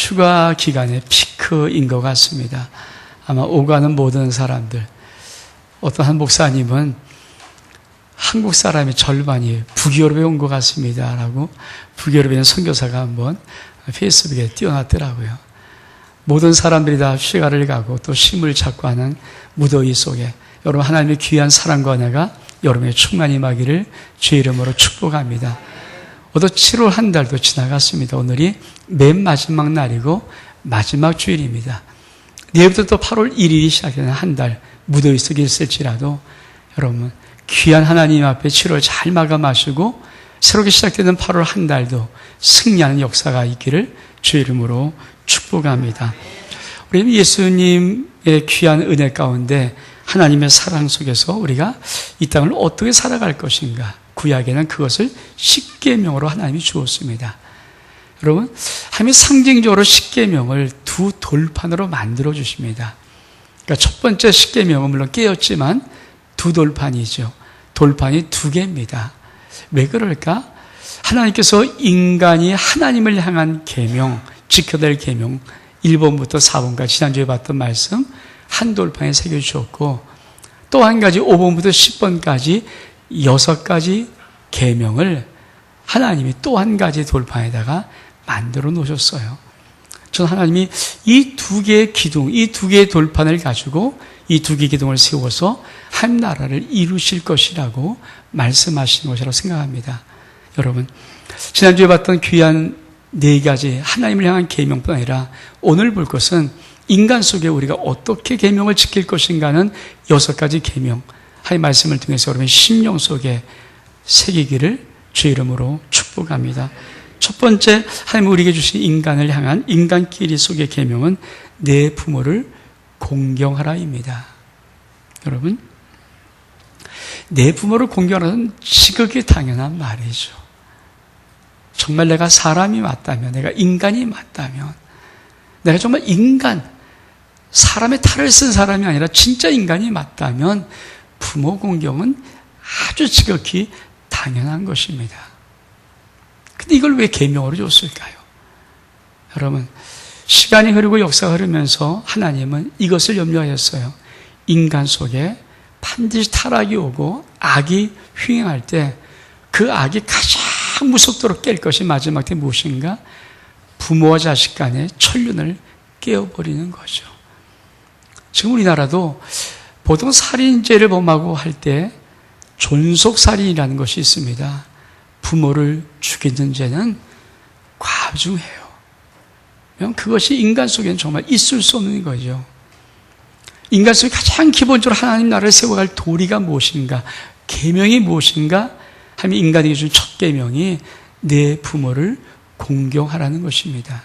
휴가 기간의 피크인 것 같습니다. 아마 오가는 모든 사람들, 어떤 한 목사님은 한국 사람의 절반이 북유럽에 온 것 같습니다 라고 북유럽에 있는 선교사가 한번 페이스북에 띄워놨더라고요. 모든 사람들이 다 휴가를 가고 또 쉼을 찾고 하는 무더위 속에 여러분, 하나님의 귀한 사랑과 은혜가 여러분의 충만히 임하기를 주의 이름으로 축복합니다. 어도 7월 한 달도 지나갔습니다. 오늘이 맨 마지막 날이고 마지막 주일입니다. 내일부터 또 8월 1일이 시작되는 한 달 무더위 속에 있을지라도 여러분, 귀한 하나님 앞에 7월 잘 마감하시고 새롭게 시작되는 8월 한 달도 승리하는 역사가 있기를 주의 이름으로 축복합니다. 우리 예수님의 귀한 은혜 가운데 하나님의 사랑 속에서 우리가 이 땅을 어떻게 살아갈 것인가, 구약에는 그것을 십계명으로 하나님이 주었습니다. 여러분, 하나님이 상징적으로 십계명을 두 돌판으로 만들어 주십니다. 그러니까 첫 번째 십계명은 물론 깨었지만 두 돌판이죠. 돌판이 두 개입니다. 왜 그럴까? 하나님께서 인간이 하나님을 향한 계명, 지켜야 될 계명 1번부터 4번까지 지난주에 봤던 말씀 한 돌판에 새겨주셨고, 또 한 가지 5번부터 10번까지 6가지 계명을 하나님이 또 한 가지 돌판에다가 만들어 놓으셨어요. 전 하나님이 이 두 개의 기둥, 이 두 개의 돌판을 가지고 이 두 개의 기둥을 세워서 한 나라를 이루실 것이라고 말씀하시는 것이라고 생각합니다. 여러분, 지난주에 봤던 귀한 4가지 하나님을 향한 계명뿐 아니라 오늘 볼 것은 인간 속에 우리가 어떻게 계명을 지킬 것인가는 6가지 계명, 하나님의 말씀을 통해서 여러분 심령 속에 새기기를 주의 이름으로 축복합니다. 첫 번째, 하나님 우리에게 주신 인간을 향한 인간끼리 속의 계명은 내 부모를 공경하라입니다. 여러분, 내 부모를 공경하라는 지극히 당연한 말이죠. 정말 내가 사람이 맞다면, 내가 인간이 맞다면, 내가 정말 인간, 사람의 탈을 쓴 사람이 아니라 진짜 인간이 맞다면 부모 공경은 아주 지극히 당연한 것입니다. 근데 이걸 왜 계명으로 줬을까요? 여러분, 시간이 흐르고 역사가 흐르면서 하나님은 이것을 염려하였어요. 인간 속에 반드시 타락이 오고 악이 횡행할 때 그 악이 가장 무섭도록 깰 것이 마지막 때 무엇인가? 부모와 자식 간의 천륜을 깨어버리는 거죠. 지금 우리나라도 보통 살인죄를 범하고 할 때 존속살인이라는 것이 있습니다. 부모를 죽이는 죄는 과중해요. 그것이 인간 속에는 정말 있을 수 없는 거죠. 인간 속에 가장 기본적으로 하나님 나라를 세워갈 도리가 무엇인가, 계명이 무엇인가 하면 인간에게 준 첫 계명이 내 부모를 공경하라는 것입니다.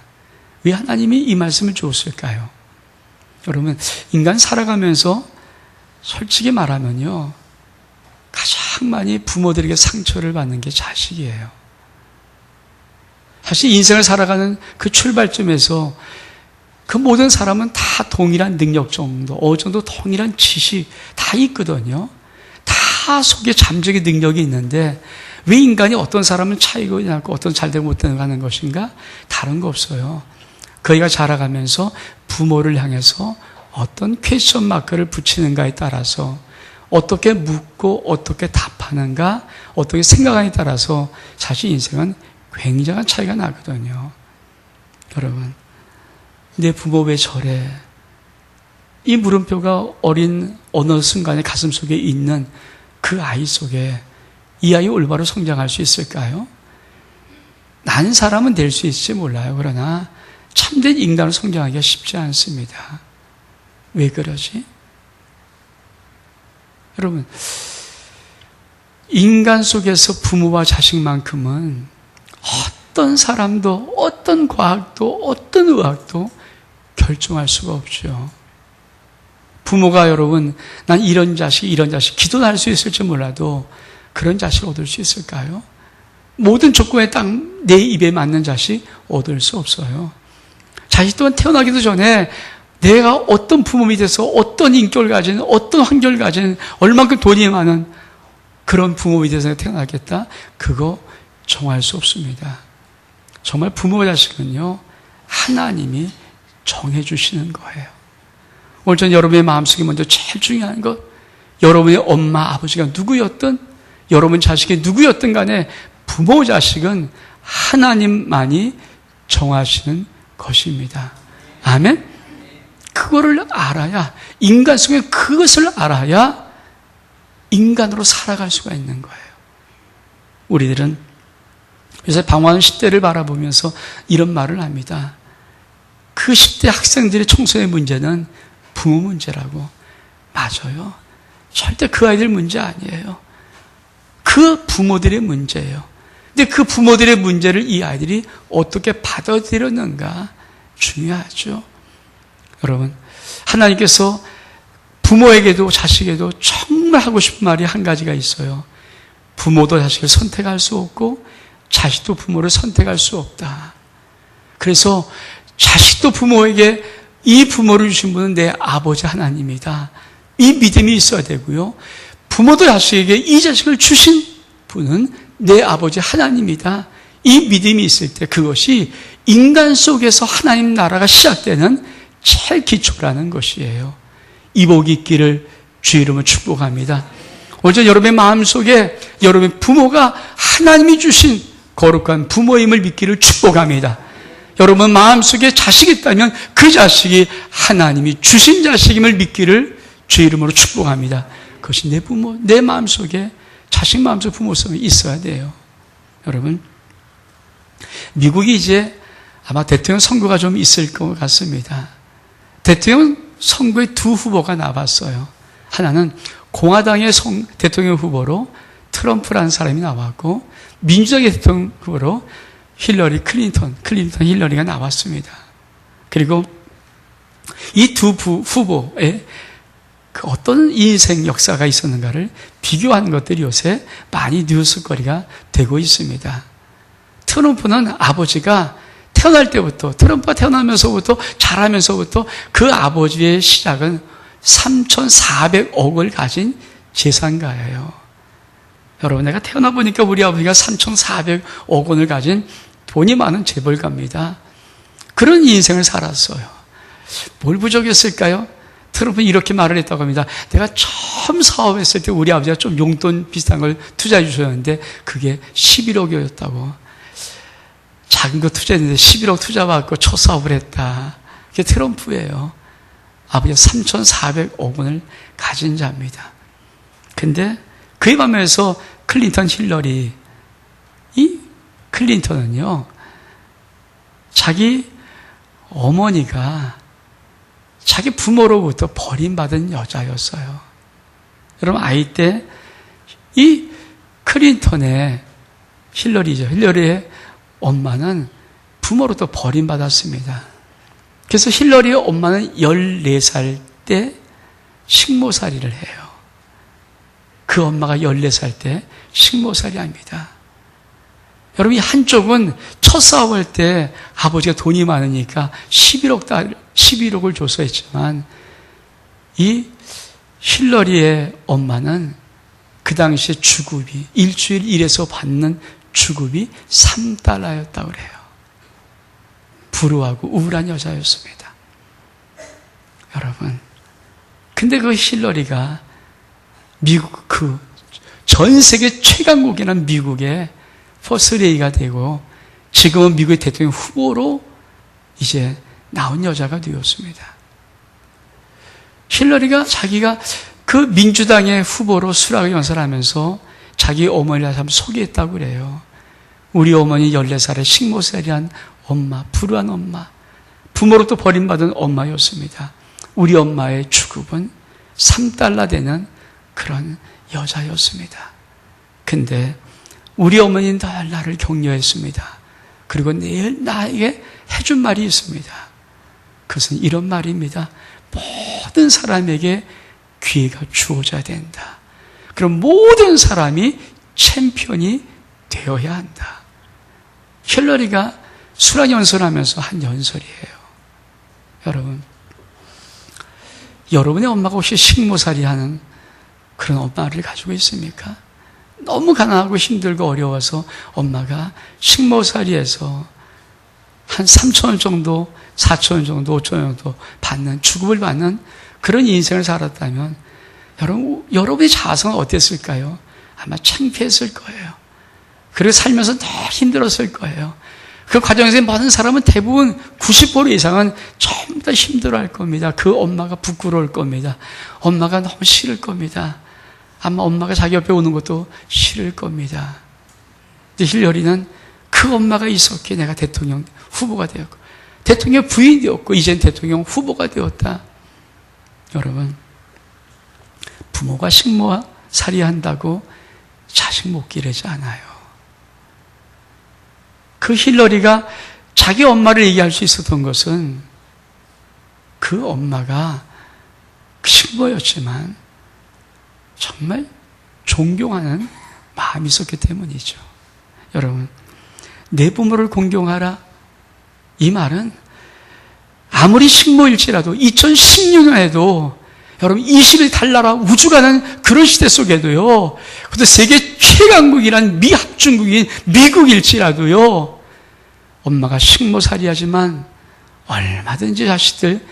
왜 하나님이 이 말씀을 주었을까요? 여러분, 인간 살아가면서 솔직히 말하면요, 가장 많이 부모들에게 상처를 받는 게 자식이에요. 사실 인생을 살아가는 그 출발점에서 그 모든 사람은 다 동일한 능력 정도, 어느 정도 동일한 지식 다 있거든요. 다 속에 잠재의 능력이 있는데 왜 인간이 어떤 사람은 차이가 나고 어떤 잘되고 못되고 하는 것인가? 다른 거 없어요. 그이가 자라가면서 부모를 향해서 어떤 퀘스천 마크를 붙이는가에 따라서 어떻게 묻고 어떻게 답하는가, 어떻게 생각하느냐에 따라서 사실 인생은 굉장한 차이가 나거든요. 여러분, 내 부모 왜 저래? 이 물음표가 어린 어느 순간에 가슴 속에 있는 그 아이 속에 이 아이 올바로 성장할 수 있을까요? 난 사람은 될 수 있을지 몰라요. 그러나 참된 인간을 성장하기가 쉽지 않습니다. 왜 그러지? 여러분, 인간 속에서 부모와 자식만큼은 어떤 사람도, 어떤 과학도, 어떤 의학도 결정할 수가 없죠. 부모가 여러분, 난 이런 자식, 기도는 할 수 있을지 몰라도 그런 자식을 얻을 수 있을까요? 모든 조건에 딱 내 입에 맞는 자식 얻을 수 없어요. 자식 또한 태어나기도 전에 내가 어떤 부모 밑에서 어떤 인격을 가진, 어떤 환경을 가진, 얼만큼 돈이 많은 그런 부모 밑에서 태어나겠다? 그거 정할 수 없습니다. 정말 부모와 자식은요, 하나님이 정해주시는 거예요. 오늘 전 여러분의 마음속에 먼저 제일 중요한 것, 여러분의 엄마, 아버지가 누구였든, 여러분 자식이 누구였든 간에 부모, 자식은 하나님만이 정하시는 것입니다. 아멘? 그거를 알아야, 인간 속에 그것을 알아야 인간으로 살아갈 수가 있는 거예요. 우리들은 요새 방황하는 10대를 바라보면서 이런 말을 합니다. 그 10대 학생들의 청소의 문제는 부모 문제라고. 맞아요. 절대 그 아이들 문제 아니에요. 그 부모들의 문제예요. 근데 그 부모들의 문제를 이 아이들이 어떻게 받아들였는가 중요하죠. 여러분, 하나님께서 부모에게도 자식에게도 정말 하고 싶은 말이 한 가지가 있어요. 부모도 자식을 선택할 수 없고 자식도 부모를 선택할 수 없다. 그래서 자식도 부모에게 이 부모를 주신 분은 내 아버지 하나님이다. 이 믿음이 있어야 되고요. 부모도 자식에게 이 자식을 주신 분은 내 아버지 하나님이다. 이 믿음이 있을 때 그것이 인간 속에서 하나님 나라가 시작되는 제일 기초라는 것이에요. 이 복이 있기를 주의 이름으로 축복합니다. 오늘 여러분의 마음속에 여러분의 부모가 하나님이 주신 거룩한 부모임을 믿기를 축복합니다. 여러분 마음속에 자식이 있다면 그 자식이 하나님이 주신 자식임을 믿기를 주의 이름으로 축복합니다. 그것이 내 부모, 내 마음속에 자식 마음속 부모성이 있어야 돼요. 여러분, 미국이 이제 아마 대통령 선거가 좀 있을 것 같습니다. 대통령 선거에 두 후보가 나왔어요. 하나는 공화당의 대통령 후보로 트럼프라는 사람이 나왔고, 민주당의 대통령 후보로 클린턴 힐러리가 나왔습니다. 그리고 이 두 후보의 그 어떤 인생 역사가 있었는가를 비교하는 것들이 요새 많이 뉴스거리가 되고 있습니다. 트럼프는 아버지가 태어날 때부터, 트럼프가 태어나면서부터 자라면서부터 그 아버지의 시작은 3,400억을 가진 재산가예요. 여러분, 내가 태어나 보니까 우리 아버지가 3,400억 원을 가진 돈이 많은 재벌가입니다. 그런 인생을 살았어요. 뭘 부족했을까요? 트럼프는 이렇게 말을 했다고 합니다. 내가 처음 사업했을 때 우리 아버지가 좀 용돈 비슷한 걸 투자해 주셨는데 그게 11억이었다고. 작은 거 투자했는데 11억 투자받고 첫 사업을 했다. 그게 트럼프예요. 아버지가 3,400억 원을 가진 자입니다. 근데 그에 반면에서 클린턴 힐러리, 이 클린턴은요, 자기 어머니가 자기 부모로부터 버림받은 여자였어요. 여러분, 아이 때 이 클린턴의 힐러리의 엄마는 부모로부터 버림받았습니다. 그래서 힐러리의 엄마는 14살 때 식모살이를 해요. 그 엄마가 14살 때 식모살이 합니다. 여러분, 이 한쪽은 첫 사업할 때 아버지가 돈이 많으니까 11억을 줘서 했지만, 이 힐러리의 엄마는 그 당시에 주급이, 일주일 일해서 받는 주급이 $3였다고 그래요. 불우하고 우울한 여자였습니다. 여러분, 근데 그 힐러리가 미국, 전 세계 최강국이라는 미국의 퍼스트레이가 되고 지금은 미국의 대통령 후보로 이제 나온 여자가 되었습니다. 힐러리가 자기가 그 민주당의 후보로 수락을 연설하면서 자기 어머니를 참 소개했다고 그래요. 우리 어머니 14살에 식모살이한 엄마, 불우한 엄마, 부모로부터 버림받은 엄마였습니다. 우리 엄마의 주급은 $3 되는 그런 여자였습니다. 근데 우리 어머니는 늘 나를 격려했습니다. 그리고 내일 나에게 해준 말이 있습니다. 그것은 이런 말입니다. 모든 사람에게 기회가 주어져야 된다. 그럼 모든 사람이 챔피언이 되어야 한다. 힐러리가 수락 연설하면서 한 연설이에요. 여러분, 여러분의 엄마가 혹시 식모살이 하는 그런 엄마를 가지고 있습니까? 너무 가난하고 힘들고 어려워서 엄마가 식모살이해서 한 3,000원 정도, 4,000원 정도, 5,000원 정도 받는, 주급을 받는 그런 인생을 살았다면 여러분의 자성은 어땠을까요? 아마 창피했을 거예요. 그리고 살면서 늘 힘들었을 거예요. 그 과정에서 많은 사람은 대부분 90% 이상은 전부 다 힘들어할 겁니다. 그 엄마가 부끄러울 겁니다. 엄마가 너무 싫을 겁니다. 아마 엄마가 자기 옆에 오는 것도 싫을 겁니다. 근데 힐러리는 그 엄마가 있었기에 내가 대통령 후보가 되었고, 대통령 부인이 되었고, 이젠 대통령 후보가 되었다. 여러분, 부모가 식모와 살이한다고 자식 못 기르지 않아요. 그 힐러리가 자기 엄마를 얘기할 수 있었던 것은 그 엄마가 식모였지만 정말 존경하는 마음이 있었기 때문이죠. 여러분, 내 부모를 공경하라. 이 말은 아무리 식모일지라도 2016년에도 여러분 20일 달나라 우주가는 그런 시대 속에도요, 그것도 세계 최강국이란 미합중국인 미국일지라도요, 엄마가 식모살이하지만 얼마든지 자식들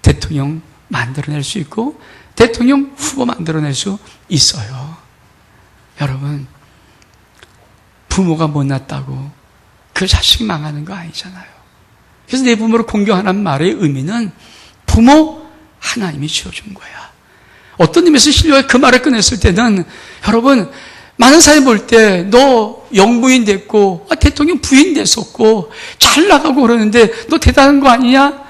대통령 만들어낼 수 있고 대통령 후보 만들어낼 수 있어요. 여러분, 부모가 못났다고 그 자식 망하는 거 아니잖아요. 그래서 내 부모를 공경하는 말의 의미는 부모 하나님이 지어준 거야. 어떤 의미에서 힐러가 그 말을 꺼냈을 때는, 여러분, 많은 사람이 볼 때 너 영부인 됐고 대통령 부인 됐었고 잘 나가고 그러는데 너 대단한 거 아니냐?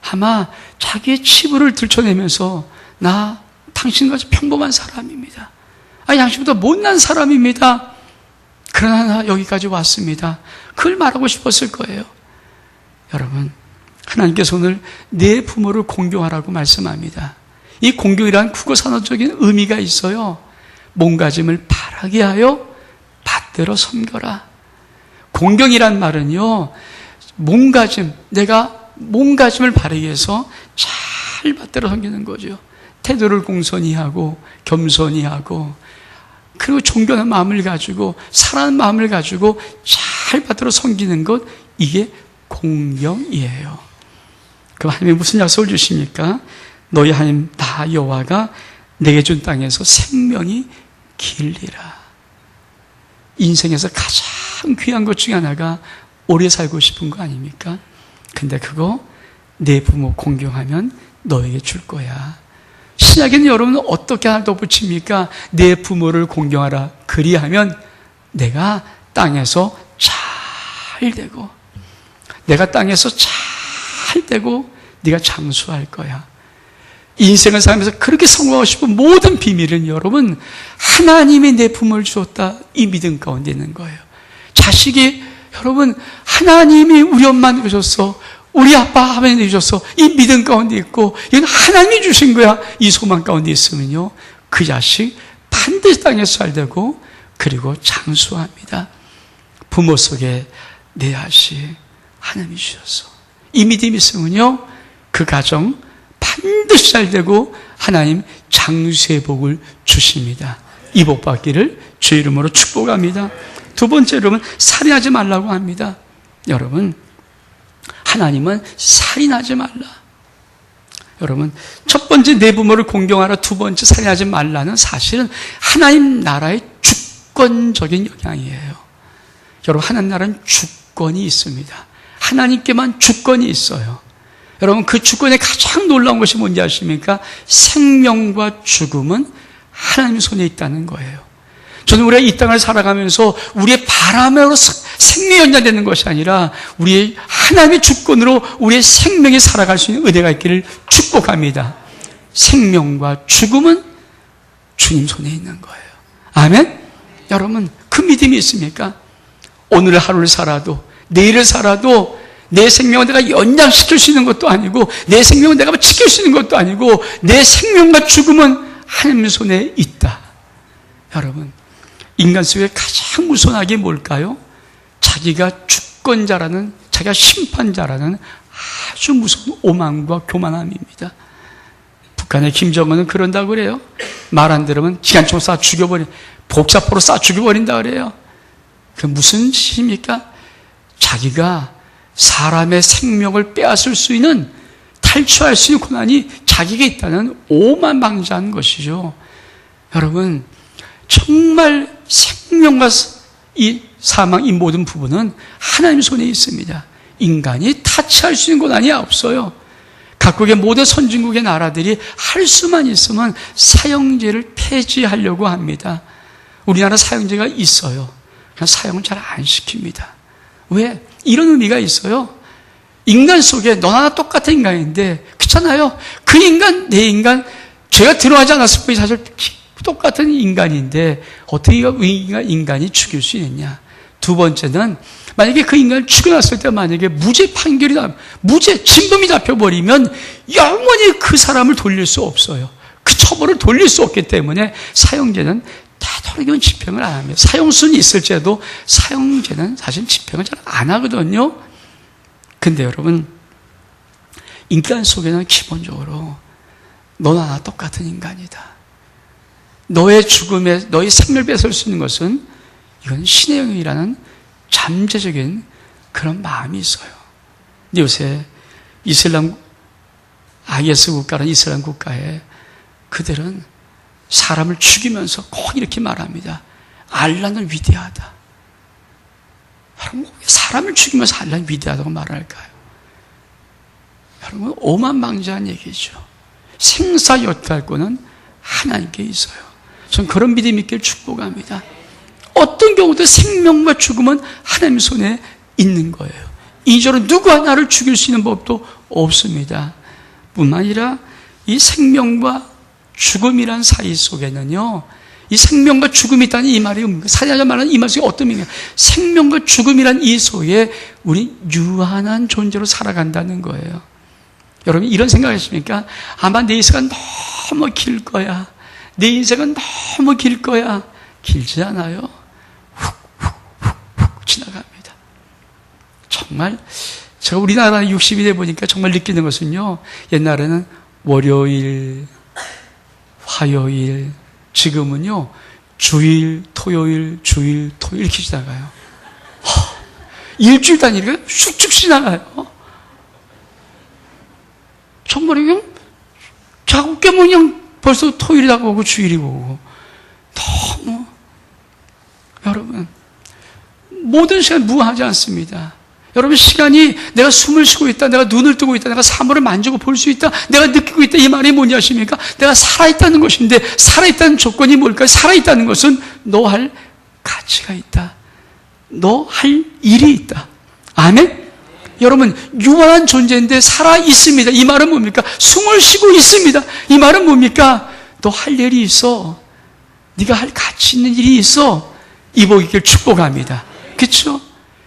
아마 자기의 치부를 들춰내면서 나 당신같이 평범한 사람입니다. 양심보다 못난 사람입니다. 그러나 나 여기까지 왔습니다. 그걸 말하고 싶었을 거예요. 여러분, 하나님께서 오늘 내 부모를 공경하라고 말씀합니다. 이 공경이란 국어산어적인 의미가 있어요. 몸가짐을 바라게 하여 받들어 섬겨라. 공경이란 말은요, 몸가짐, 내가 몸가짐을 바르게 해서 잘 받들어 섬기는 거죠. 태도를 공손히 하고 겸손히 하고, 그리고 존경하는 마음을 가지고 사랑하는 마음을 가지고 잘 받들어 섬기는 것, 이게 공경이에요. 그럼 하나님이 무슨 약속을 주십니까? 너희 하나님 나 여호와가 내게 준 땅에서 생명이 길리라. 인생에서 가장 귀한 것 중에 하나가 오래 살고 싶은 거 아닙니까? 근데 그거 내 부모 공경하면 너에게 줄 거야. 신약에는 여러분은 어떻게 하나 더 붙입니까? 내 부모를 공경하라. 그리하면 내가 땅에서 잘 되고, 내가 땅에서 잘 되고 네가 장수할 거야. 인생을 살면서 그렇게 성공하고 싶은 모든 비밀은 여러분, 하나님이 내 부모를 주었다, 이 믿음 가운데 있는 거예요. 자식이, 여러분, 하나님이 우리 엄마 주셨어, 우리 아빠 하나님이 주셨어, 이 믿음 가운데 있고 이건 하나님이 주신 거야, 이 소망 가운데 있으면요, 그 자식 반드시 땅에서 잘 되고 그리고 장수합니다. 부모 속에 내 자식 하나님이 주셨어, 이 믿음이 있으면요, 그 가정 반드시 잘 되고 하나님 장수의 복을 주십니다. 이 복 받기를 주의 이름으로 축복합니다. 두 번째, 여러분, 살인하지 말라고 합니다. 여러분, 하나님은 살인하지 말라. 여러분, 첫 번째 내 부모를 공경하라, 두 번째 살인하지 말라는 사실은 하나님 나라의 주권적인 영향이에요. 여러분, 하나님 나라는 주권이 있습니다. 하나님께만 주권이 있어요. 여러분, 그 주권의 가장 놀라운 것이 뭔지 아십니까? 생명과 죽음은 하나님 손에 있다는 거예요. 저는 우리가 이 땅을 살아가면서 우리의 바람으로 생명이 연장되는 것이 아니라 우리의 하나님의 주권으로 우리의 생명이 살아갈 수 있는 은혜가 있기를 축복합니다. 생명과 죽음은 주님 손에 있는 거예요. 아멘? 여러분, 그 믿음이 있습니까? 오늘 하루를 살아도, 내일을 살아도 내 생명을 내가 연장시킬 수 있는 것도 아니고, 내 생명을 내가 지킬 수 있는 것도 아니고, 내 생명과 죽음은 하나님 손에 있다. 여러분, 인간 속에 가장 무서운 악이 뭘까요? 자기가 주권자라는, 자기가 심판자라는 아주 무서운 오만과 교만함입니다. 북한의 김정은은 그런다고 그래요. 말 안 들으면 기관총 쏴 죽여버린, 복사포로 쏴 죽여버린다 그래요. 그 무슨 짓입니까? 자기가 사람의 생명을 빼앗을 수 있는, 탈취할 수 있는 고난이 자기에게 있다는 오만방자한 것이죠. 여러분, 정말 생명과 이 사망, 이 모든 부분은 하나님 손에 있습니다. 인간이 타치할 수 있는 고난이 없어요. 각국의 모든 선진국의 나라들이 할 수만 있으면 사형제를 폐지하려고 합니다. 우리나라 사형제가 있어요. 그냥 사형을 잘 안 시킵니다. 왜? 이런 의미가 있어요. 인간 속에 너나 똑같은 인간인데, 그렇잖아요. 그 인간, 내 인간, 죄가 들어가지 않았을 뿐이 사실 똑같은 인간인데 어떻게 인간이 죽일 수 있느냐. 두 번째는 만약에 그 인간을 죽여놨을 때 만약에 무죄 판결이 나면, 무죄, 진범이 잡혀버리면 영원히 그 사람을 돌릴 수 없어요. 그 처벌을 돌릴 수 없기 때문에 사형제는 되도록이면 집행을 안 합니다. 사형수는 있을지라도 사형제는 사실 집행을 잘 안 하거든요. 근데 여러분, 인간 속에는 기본적으로 너나 나 똑같은 인간이다. 너의 죽음에, 너의 생명을 뺏을 수 있는 것은 이건 신의 영이라는 잠재적인 그런 마음이 있어요. 근데 요새 이슬람, IS 국가라는 이슬람 국가에 그들은 사람을 죽이면서 꼭 이렇게 말합니다. 알라는 위대하다. 여러분, 왜 사람을 죽이면서 알라는 위대하다고 말할까요? 여러분, 오만방자한 얘기죠. 생사여탈권은 하나님께 있어요. 전 그런 믿음이 있길 축복합니다. 어떤 경우도 생명과 죽음은 하나님 손에 있는 거예요. 이저로 누구 하나를 죽일 수 있는 법도 없습니다. 뿐만 아니라 이 생명과 죽음이란 사이 속에는요, 이 생명과 죽음이 있다는 이 말이 사자자 말하는 이 말 속에 어떤 의미가, 생명과 죽음이란 이 속에 우리 유한한 존재로 살아간다는 거예요. 여러분, 이런 생각하십니까? 아마 내 인생은 너무 길 거야. 내 인생은 너무 길 거야. 길지 않아요. 훅 지나갑니다. 정말 제가 우리나라 60이 돼 보니까 정말 느끼는 것은요, 옛날에는 월요일, 화요일, 지금은요 주일, 토요일, 주일, 토요일 이렇게 지나가요. 일주일 단위가 쑥쑥 지나가요. 정말 그냥 자꾸 깨면 그냥 벌써 토요일이 다가오고 주일이 오고, 너무 여러분 모든 시간 무하지 않습니다. 여러분, 시간이 내가 숨을 쉬고 있다, 내가 눈을 뜨고 있다, 내가 사물을 만지고 볼 수 있다, 내가 느끼고 있다, 이 말이 뭔지 아십니까? 내가 살아있다는 것인데, 살아있다는 조건이 뭘까요? 살아있다는 것은 너 할 가치가 있다, 너 할 일이 있다. 아멘? 여러분, 유한한 존재인데 살아있습니다. 이 말은 뭡니까? 숨을 쉬고 있습니다. 이 말은 뭡니까? 너 할 일이 있어. 네가 할 가치 있는 일이 있어. 이 복이길 축복합니다. 그렇죠?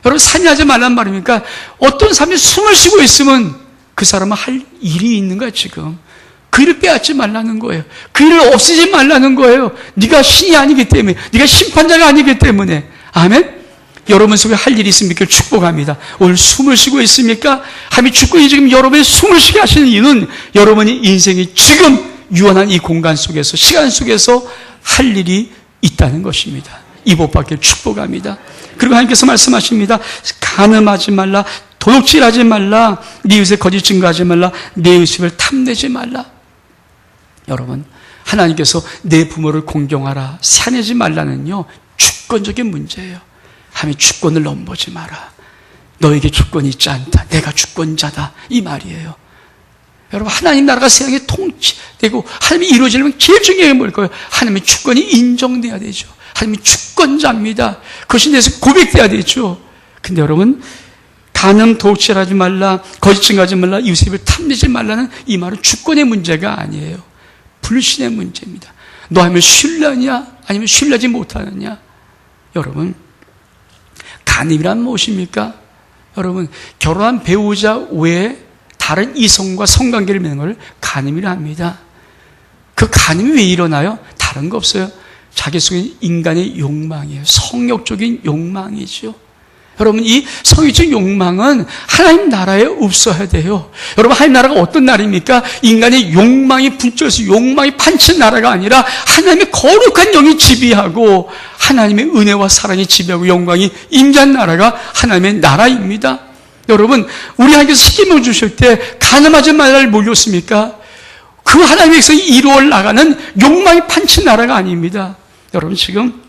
여러분, 산이하지 말란 말입니까? 어떤 사람이 숨을 쉬고 있으면 그 사람은 할 일이 있는 거야. 지금 그 일을 빼앗지 말라는 거예요. 그 일을 없애지 말라는 거예요. 네가 신이 아니기 때문에, 네가 심판자가 아니기 때문에. 아멘? 여러분 속에 할 일이 있습니까? 축복합니다. 오늘 숨을 쉬고 있습니까? 하나님이 주권이 지금 여러분의 숨을 쉬게 하시는 이유는 여러분의 인생이 지금 유한한 이 공간 속에서, 시간 속에서 할 일이 있다는 것입니다. 이 복 받길 축복합니다. 그리고 하나님께서 말씀하십니다. 간음하지 말라, 도둑질하지 말라, 네 이웃에 거짓 증거하지 말라, 내 이웃을 탐내지 말라. 여러분, 하나님께서 내 부모를 공경하라, 세뇌지 말라는요 주권적인 문제예요. 하나님이 주권을 넘보지 마라. 너에게 주권이 있지 않다, 내가 주권자다, 이 말이에요. 여러분, 하나님 나라가 세상에 통치되고 하나님이 이루어지려면 제일 중요한 게 뭘까요? 하나님의 주권이 인정돼야 되죠. 하나님이 주권자입니다. 그것이 내에서 고백돼야 되죠. 근데 여러분, 간음, 도둑질하지 말라, 거짓 증거하지 말라, 이웃의 입을 탐내지 말라는 이 말은 주권의 문제가 아니에요. 불신의 문제입니다. 너 하면 신뢰하냐, 아니면 신뢰하지 못하느냐. 여러분, 간음이란 무엇입니까? 여러분, 결혼한 배우자 외에 다른 이성과 성관계를 맺는 걸 간음이라 합니다. 그 간음이 왜 일어나요? 다른 거 없어요. 자기 속에 인간의 욕망이에요. 성욕적인 욕망이죠. 여러분, 이 성욕적 욕망은 하나님 나라에 없어야 돼요. 여러분, 하나님 나라가 어떤 나라입니까? 인간의 욕망이 분출해서 욕망이 판치는 나라가 아니라 하나님의 거룩한 영이 지배하고 하나님의 은혜와 사랑이 지배하고 영광이 임재한 나라가 하나님의 나라입니다. 여러분, 우리 하나님께서 책임을 주실 때 가늠하지 말라를 몰렸습니까? 그 하나님께서 이루어 나가는 욕망이 판친 나라가 아닙니다. 여러분, 지금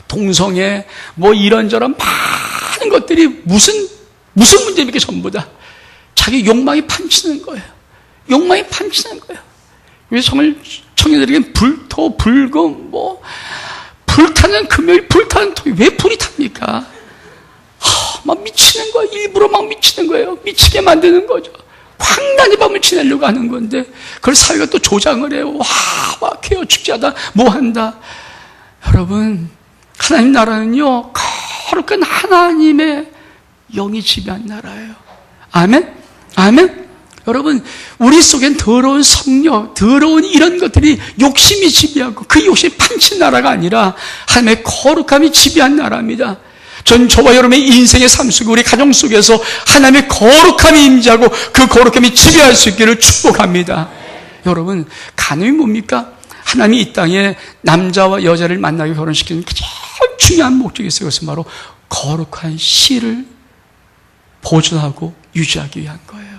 동성애 뭐 이런저런 많은 것들이 무슨 문제입니까? 전부 다 자기 욕망이 판치는 거예요. 욕망이 판치는 거예요. 왜 정말 청년들에게 불토, 불금, 뭐 불타는 금요일, 불타는 토요일, 왜 불이 탑니까? 막 미치는 거예요. 일부러 막 미치는 거예요. 미치게 만드는 거죠. 황당히 밤을 지내려고 하는 건데, 그걸 사회가 또 조장을 해요. 막 해요. 축제하다, 뭐 한다. 여러분, 하나님 나라는요, 거룩한 하나님의 영이 지배한 나라예요. 아멘? 아멘? 여러분, 우리 속엔 더러운 성욕, 더러운 이런 것들이 욕심이 지배하고 그 욕심이 판친 나라가 아니라 하나님의 거룩함이 지배한 나라입니다. 전 저와 여러분의 인생의 삶 속에 우리 가정 속에서 하나님의 거룩함이 임재하고 그 거룩함이 지배할 수 있기를 축복합니다. 여러분, 간음이 뭡니까? 하나님이 이 땅에 남자와 여자를 만나게 결혼시키는 가장 중요한 목적이 있어요. 그것은 바로 거룩한 씨를 보존하고 유지하기 위한 거예요.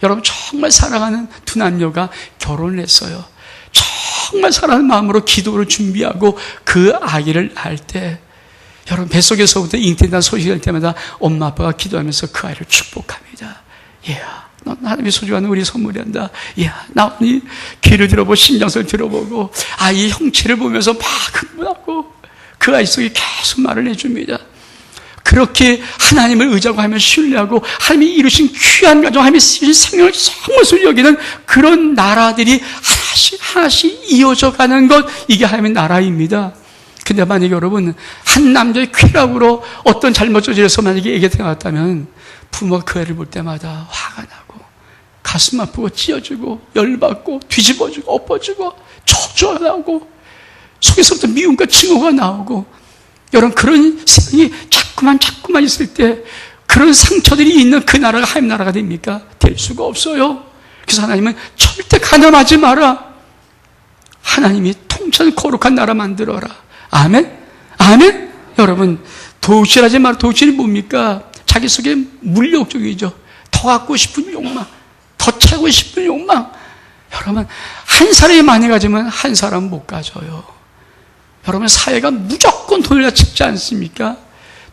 여러분, 정말 사랑하는 두 남녀가 결혼을 했어요. 정말 사랑하는 마음으로 기도를 준비하고 그 아기를 낳을 때, 여러분, 뱃속에서부터 잉태된 소식이 될 때마다 엄마 아빠가 기도하면서 그 아이를 축복합니다. 얘야, 넌 하나님의 소중한 우리 선물이란다. 얘야, 나 오늘 귀를 들어보고 심장소리를 들어보고 아이의 형체를 보면서 막 흥분하고 그 아이 속에 계속 말을 해줍니다. 그렇게 하나님을 의지하고 하면 신뢰하고 하나님이 이루신 귀한 가정, 하나님이 쓰신 생명을 정말 소중히 여기는 그런 나라들이 하나씩 이어져 가는 것, 이게 하나님의 나라입니다. 근데 만약에 여러분, 한 남자의 쾌락으로 어떤 잘못 저질러서 만약에 애가 태어났다면 부모가 그 애를 볼 때마다 화가 나고 가슴 아프고 찢어지고 열받고 뒤집어지고 엎어지고 척추하고 속에서부터 미움과 증오가 나오고, 여러분, 그런 생각이 자꾸만 있을 때 그런 상처들이 있는 그 나라가 하나님 나라가 됩니까? 될 수가 없어요. 그래서 하나님은 절대 가늠하지 마라. 하나님이 통치하는 거룩한 나라 만들어라. 아멘? 아멘? 여러분, 도둑질하지 마라. 도둑질이 뭡니까? 자기 속에 물욕적이죠. 더 갖고 싶은 욕망, 더 채고 싶은 욕망. 여러분, 한 사람이 많이 가지면 한 사람은 못 가져요. 여러분, 사회가 무조건 돈을 다 찍지 않습니까?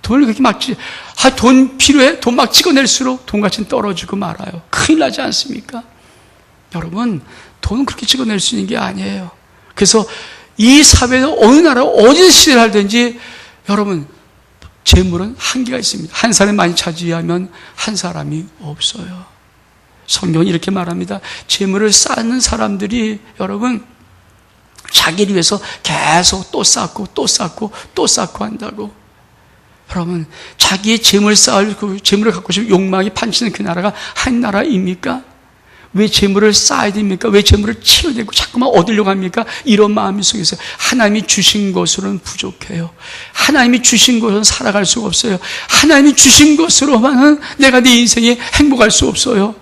돈을 그렇게 막 돈 필요해? 돈 막 찍어낼수록 돈 가치는 떨어지고 말아요. 큰일 나지 않습니까? 여러분, 돈은 그렇게 찍어낼 수 있는 게 아니에요. 그래서 이 사회는 어느 나라, 어디 시대를 하든지 여러분, 재물은 한계가 있습니다. 한 사람이 많이 차지하면 한 사람이 없어요. 성경은 이렇게 말합니다. 재물을 쌓는 사람들이 여러분, 자기를 위해서 계속 또 쌓고 또 쌓고 또 쌓고 한다고. 여러분, 자기의 재물 쌓을 그 재물을 갖고 싶은 욕망이 판치는 그 나라가 한 나라입니까? 왜 재물을 쌓아야 됩니까? 왜 재물을 치워야 되고 자꾸만 얻으려고 합니까? 이런 마음 속에서 하나님이 주신 것으로는 부족해요. 하나님이 주신 것으로는 살아갈 수가 없어요. 하나님이 주신 것으로만은 내가 내 인생에 행복할 수 없어요.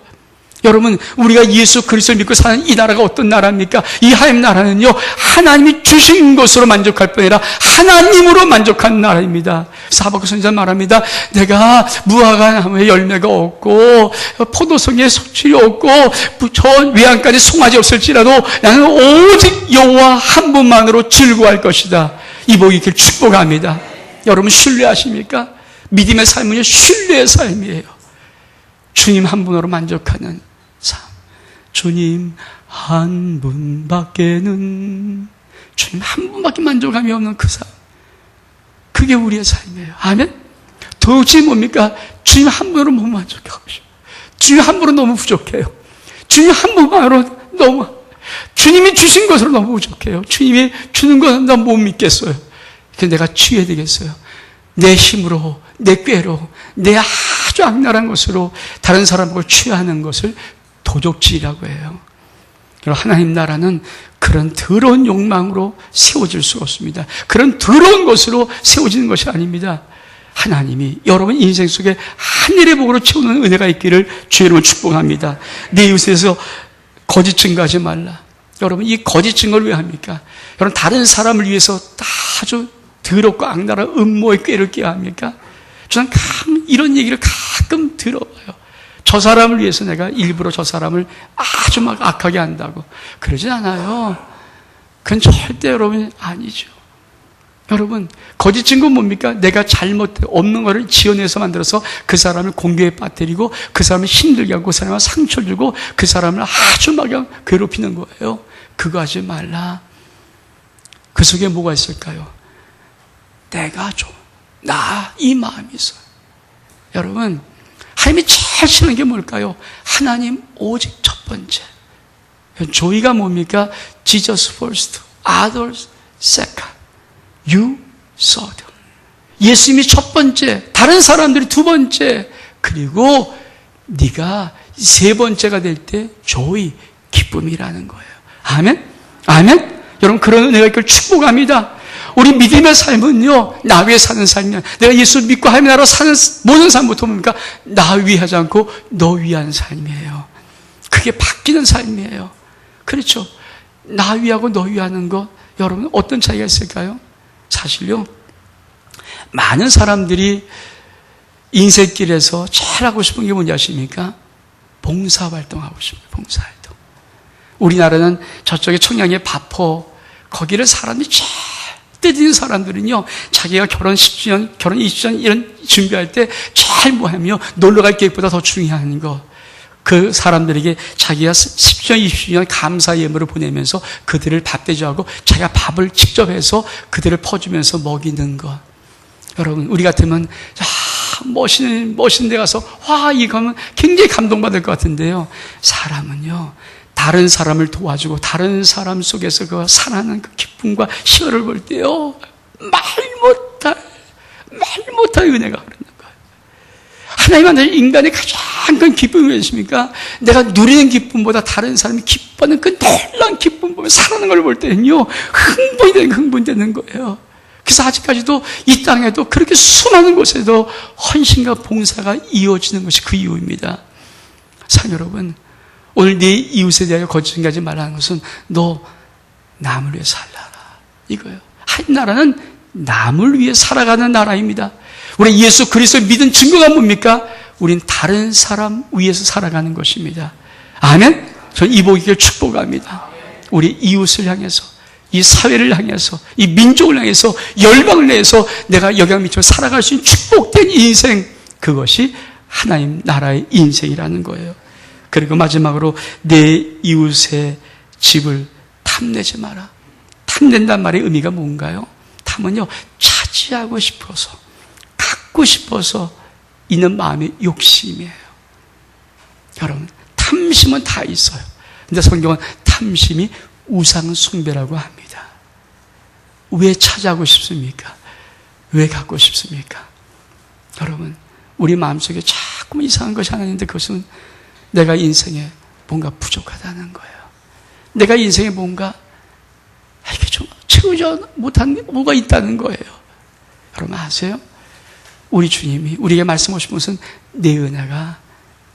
여러분, 우리가 예수 그리스도를 믿고 사는 이 나라가 어떤 나라입니까? 이 하나님 나라는요, 하나님이 주신 것으로 만족할 뿐 아니라 하나님으로 만족한 나라입니다. 그래서 하박국 선지자 말합니다. 내가 무화과 나무에 열매가 없고 포도송이에 소출이 없고 저 외양간에 송아지 없을지라도 나는 오직 여호와 한 분만으로 즐거워할 것이다. 이 복이 길 축복합니다. 여러분, 신뢰하십니까? 믿음의 삶은요, 신뢰의 삶이에요. 주님 한 분으로 만족하는 삶. 주님 한 분밖에는, 주님 한 분밖에 만족함이 없는 그 삶. 그게 우리의 삶이에요. 아멘? 도대체 뭡니까? 주님 한 분으로 못 만족하고 싶어요. 주님 한 분으로 너무 부족해요. 주님 한 분만으로 너무, 주님이 주신 것으로 너무 부족해요. 주님이 주는 것은 너무 못 믿겠어요. 그래서 내가 취해야 되겠어요. 내 힘으로, 내 꾀로, 내 아주 악랄한 것으로 다른 사람을 취하는 것을 도적질이라고 해요. 하나님 나라는 그런 더러운 욕망으로 세워질 수가 없습니다. 그런 더러운 것으로 세워지는 것이 아닙니다. 하나님이 여러분 인생 속에 하늘의 복으로 채우는 은혜가 있기를 주의 이름으로 축복합니다. 내 이웃에서 거짓 증거하지 말라. 여러분, 이 거짓 증거를 왜 합니까? 여러분, 다른 사람을 위해서 아주 더럽고 악랄한 음모의 꾀를 껴야 합니까? 저는 이런 얘기를 가끔 들어봐요. 저 사람을 위해서 내가 일부러 저 사람을 아주 막 악하게 한다고. 그러진 않아요. 그건 절대 여러분 아니죠. 여러분, 거짓 증거는 뭡니까? 내가 없는 거를 지어내서 만들어서 그 사람을 공격에 빠뜨리고 그 사람을 힘들게 하고 그 사람을 상처를 주고 그 사람을 아주 막 괴롭히는 거예요. 그거 하지 말라. 그 속에 뭐가 있을까요? 내가 이 마음이 있어요. 여러분, 하나님이 제일 싫은 게 뭘까요? 하나님 오직 첫 번째. 조이가 뭡니까? Jesus first, others second. You third. 예수님이 첫 번째, 다른 사람들이 두 번째, 그리고 네가 세 번째가 될 때 조이, 기쁨이라는 거예요. 아멘? 아멘? 여러분, 그런 은혜가 있길 축복합니다. 우리 믿음의 삶은요, 나 위해 사는 삶이야. 내가 예수 믿고 하나님 나라 사는 모든 삶부터 뭡니까? 나 위해 하지 않고 너 위한 삶이에요. 그게 바뀌는 삶이에요. 그렇죠? 나 위하고 너 위하는 것, 여러분 어떤 차이가 있을까요? 사실요, 많은 사람들이 인생길에서 제일 하고 싶은 게 뭔지 아십니까? 봉사활동하고 싶어요. 봉사활동. 우리나라는 저쪽에 청량리의 바포, 거기를 사람들이 제일 때리는 사람들은요, 자기가 결혼 10주년, 결혼 20주년 이런 준비할 때 제일 뭐하며 놀러갈 계획보다 더 중요한 거, 그 사람들에게 자기가 10주년, 20주년 감사 예물을 보내면서 그들을 밥 대접하고 자기가 밥을 직접 해서 그들을 퍼주면서 먹이는 것. 여러분, 우리 같으면 멋있는 데 가서 이거 하면 굉장히 감동받을 것 같은데요, 사람은요, 다른 사람을 도와주고 다른 사람 속에서 그 살아나는 그 기쁨과 희열을 볼 때요, 말 못할 은혜가 흐르는 거예요. 하나님한테 인간의 가장 큰 기쁨이 무엇입니까? 내가 누리는 기쁨보다 다른 사람이 기뻐하는 그 놀라운 기쁨 보면 살아나는 걸 볼 때는요, 흥분되는 거예요. 그래서 아직까지도 이 땅에도 그렇게 수많은 곳에도 헌신과 봉사가 이어지는 것이 그 이유입니다. 사랑 여러분, 오늘 네 이웃에 대하여 거짓 증거하지 말라는 것은 너 남을 위해 살라라 이거예요. 한 나라는 남을 위해 살아가는 나라입니다. 우리 예수 그리스도 믿은 증거가 뭡니까? 우린 다른 사람 위해서 살아가는 것입니다. 아멘? 저는 이 복을 축복합니다. 우리 이웃을 향해서, 이 사회를 향해서, 이 민족을 향해서, 열방을 향해서 내가 영향 미쳐 살아갈 수 있는 축복된 인생, 그것이 하나님 나라의 인생이라는 거예요. 그리고 마지막으로 내 이웃의 집을 탐내지 마라. 탐낸단 말의 의미가 뭔가요? 탐은요, 차지하고 싶어서, 갖고 싶어서 있는 마음의 욕심이에요. 여러분, 탐심은 다 있어요. 근데 성경은 탐심이 우상 숭배라고 합니다. 왜 차지하고 싶습니까? 왜 갖고 싶습니까? 여러분, 우리 마음속에 자꾸 이상한 것이 하나 있는데 그것은 내가 인생에 뭔가 부족하다는 거예요. 내가 인생에 뭔가 이렇게 좀 채우지 못한 게 뭐가 있다는 거예요. 여러분 아세요? 우리 주님이 우리에게 말씀하신 것은 내 은혜가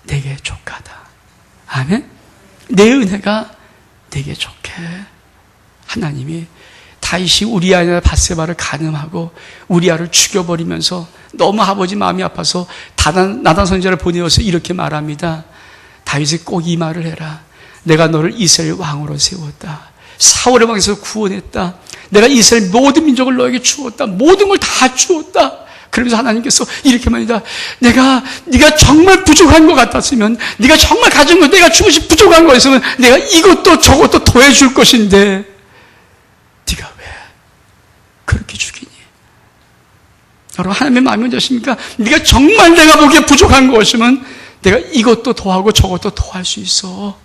내게 족하다. 아멘? 내 은혜가 내게 족해. 하나님이 다윗이 우리아나 밧세바를 간음하고 우리아를 죽여버리면서 너무 아버지 마음이 아파서 나단 선지자를 보내어서 이렇게 말합니다. 다윗이 꼭 이 말을 해라. 내가 너를 이스라엘 왕으로 세웠다. 사울의 왕에서 구원했다. 내가 이스라엘 모든 민족을 너에게 주었다. 모든 걸 다 주었다. 그러면서 하나님께서 이렇게 말합니다. 네가 정말 부족한 것 같았으면, 네가 정말 가진 것, 내가 주고 싶은 부족한 거였으면 내가 이것도 저것도 더해줄 것인데 네가 왜 그렇게 죽이니? 여러분, 하나님의 마음이 뭔지 아십니까? 네가 정말 내가 보기에 부족한 것이면 내가 이것도 더하고 저것도 더할 수 있어.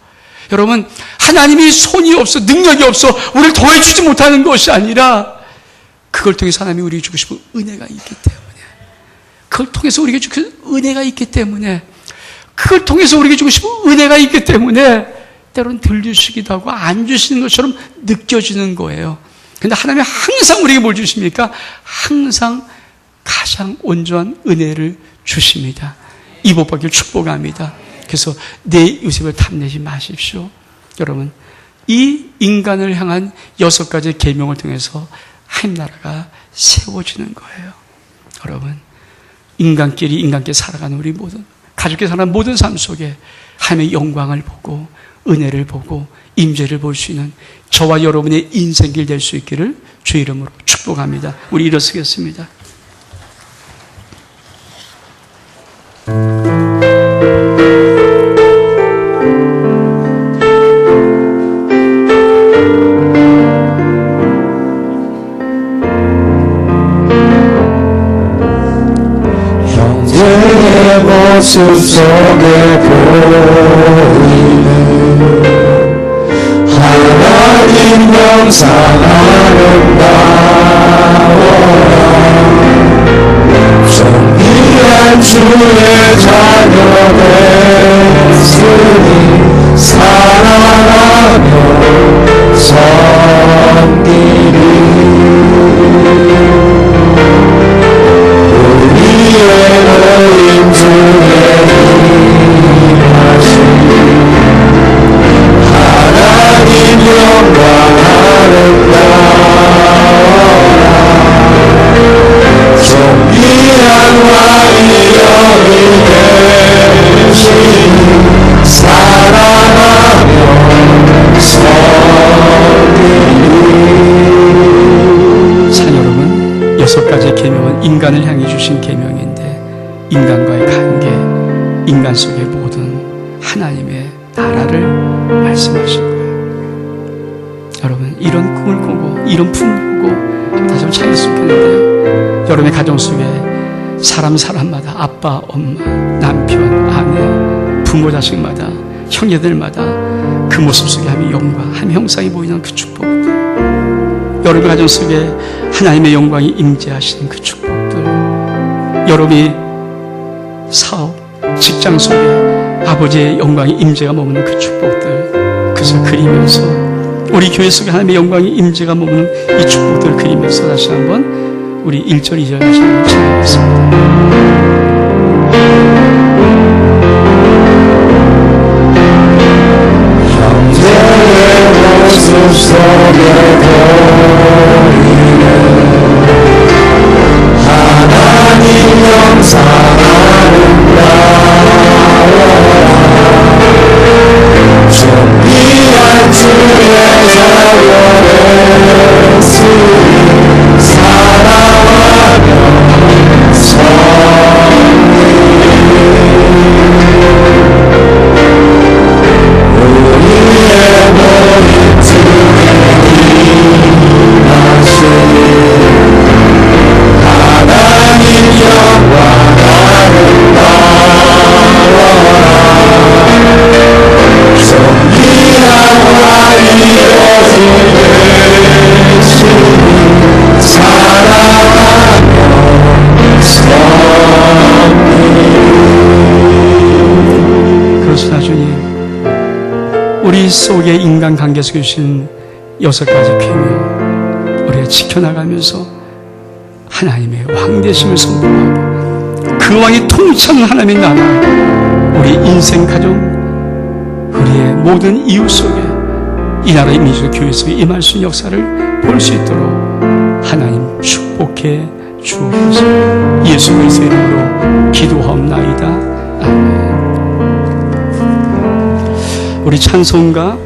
여러분, 하나님이 손이 없어, 능력이 없어 우리를 더해주지 못하는 것이 아니라 그걸 통해서 하나님이 우리에게 주고 싶은 은혜가 있기 때문에, 그걸 통해서 우리에게 주고 싶은 은혜가 있기 때문에, 그걸 통해서 우리에게 주고 싶은 은혜가 있기 때문에 때로는 덜 주시기도 하고 안 주시는 것처럼 느껴지는 거예요. 그런데 하나님이 항상 우리에게 뭘 주십니까? 항상 가장 온전한 은혜를 주십니다. 이 복 받기를 축복합니다. 그래서 내 이웃을 탐내지 마십시오. 여러분, 이 인간을 향한 6가지 계명을 통해서 하나님 나라가 세워지는 거예요. 여러분, 인간끼리 살아가는 우리 모든, 가족끼리 살아가는 모든 삶 속에 하나님의 영광을 보고 은혜를 보고 임재를 볼 수 있는 저와 여러분의 인생길 될 수 있기를 주의 이름으로 축복합니다. 우리 일어서겠습니다. 형제의 모습 속에 보이는 하나님 영상 아름다워라. 존귀한 주의 자녀 됐으니 사랑하며 섬기리. 우리의 모임 중에 임하신 하나님 영광 아름다워라. 존귀한 왕이 여기 계시니 사랑하며 섬기리. 자, 여러분, 6가지 계명은 인간을 향해 주신 계명인데, 인간과의 관계, 인간 속의 모든 하나님의 나라를 말씀하신 거예요. 여러분, 이런 꿈을 꾸고 이런 품을 보고 다시 한번 차렸으면 좋겠는데요. 여러분의 가정 속에 사람마다 아빠, 엄마, 남편, 아내, 부모, 자식마다, 형제들마다 그 모습 속에 하나님의 영광, 하나님의 형상이 보이는 그 축복들, 여러분의 가정 속에 하나님의 영광이 임재하시는 그 축복들, 여러분이 사업, 직장 속에 아버지의 영광이 임재가 머무는 그 축복들, 그것을 그리면서 우리 교회 속에 하나님의 영광이 임재가 머무는 이 축복들을 그리면서 다시 한번 우리 1절, 2절 다시 한번 찬양하겠습니다. 형제의 모습 속에 보이는 하나님 영상 아름다워라. 존귀한 주의 자녀 됐으니 사랑하며 섬기리. 우리의 모임 중에 임하신 하나님 영광 아름다워라. 존귀한 왕이 여기 계시니 사랑하며 섬기리. 그렇습니다, 주님. 우리 속에 인간관계 속에 주신 6가지 계명, 우리가 지켜나가면서 하나님의 왕되심을 선포하고 그 왕이 통치하는 하나님의 나라, 우리 인생 가정, 우리의 모든 이웃 속에 이 나라의 민족 교회 속에 임할 수 있는 역사를 볼 수 있도록 하나님 축복해 주옵소서. 예수 그리스도의 이름으로 기도하옵나이다. 아멘. 우리 찬송가